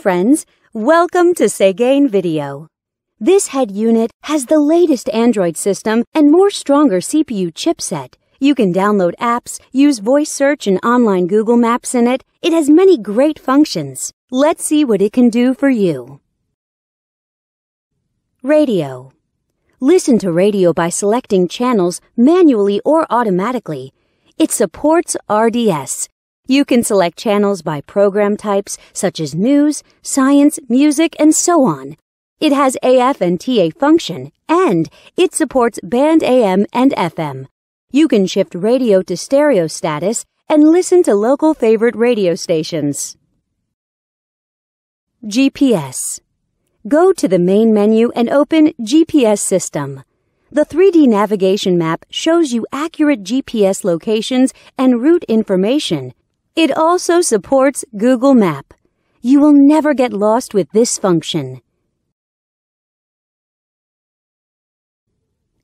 friends, welcome to Segain Video. This head unit has the latest Android system and more stronger CPU chipset. You can download apps, use voice search and online Google Maps in it. It has many great functions. Let's see what it can do for you. Radio. Listen to radio by selecting channels manually or automatically. It supports RDS. You can select channels by program types such as news, science, music, and so on. It has AF and TA function, and it supports band AM and FM. You can shift radio to stereo status and listen to local favorite radio stations. GPS. Go to the main menu and open GPS System. The 3D navigation map shows you accurate GPS locations and route information. It also supports Google Map. You will never get lost with this function.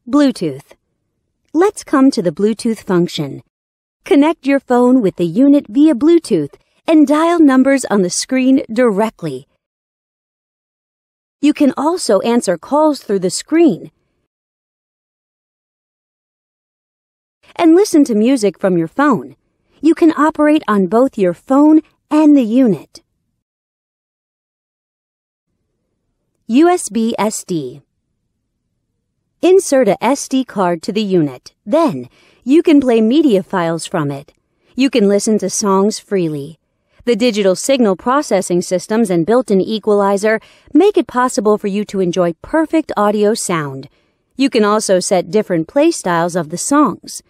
Bluetooth. Let's come to the Bluetooth function. Connect your phone with the unit via Bluetooth and dial numbers on the screen directly. You can also answer calls through the screen and listen to music from your phone. You can operate on both your phone and the unit. USB SD. Insert a SD card to the unit. Then, you can play media files from it. You can listen to songs freely. The digital signal processing systems and built-in equalizer make it possible for you to enjoy perfect audio sound. You can also set different play styles of the songs.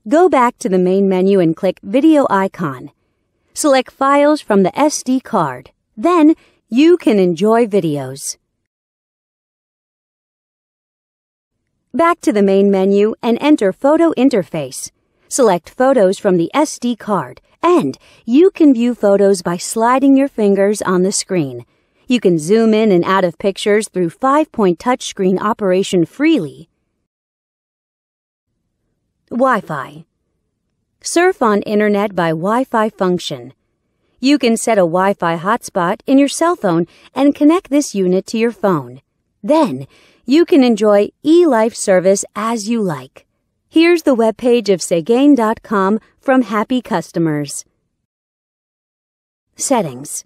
Go back to the main menu and click Video icon. Select Files from the SD card. Then, you can enjoy videos. Back to the main menu and enter Photo Interface. Select Photos from the SD card, and you can view photos by sliding your fingers on the screen. You can zoom in and out of pictures through 5-point touchscreen operation freely. Wi-Fi. Surf on Internet by Wi-Fi function. You can set a Wi-Fi hotspot in your cell phone and connect this unit to your phone. Then, you can enjoy eLife service as you like. Here's the webpage of Segain.com from happy customers. Settings.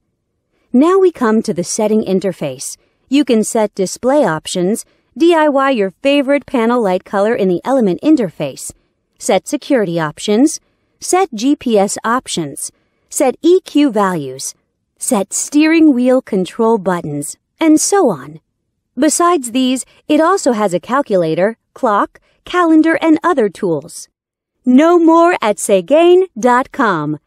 Now we come to the setting interface. You can set display options, DIY your favorite panel light color in the element interface, set security options, set GPS options, set EQ values, set steering wheel control buttons, and so on. Besides these, it also has a calculator, clock, calendar, and other tools. Know more at Segain.com.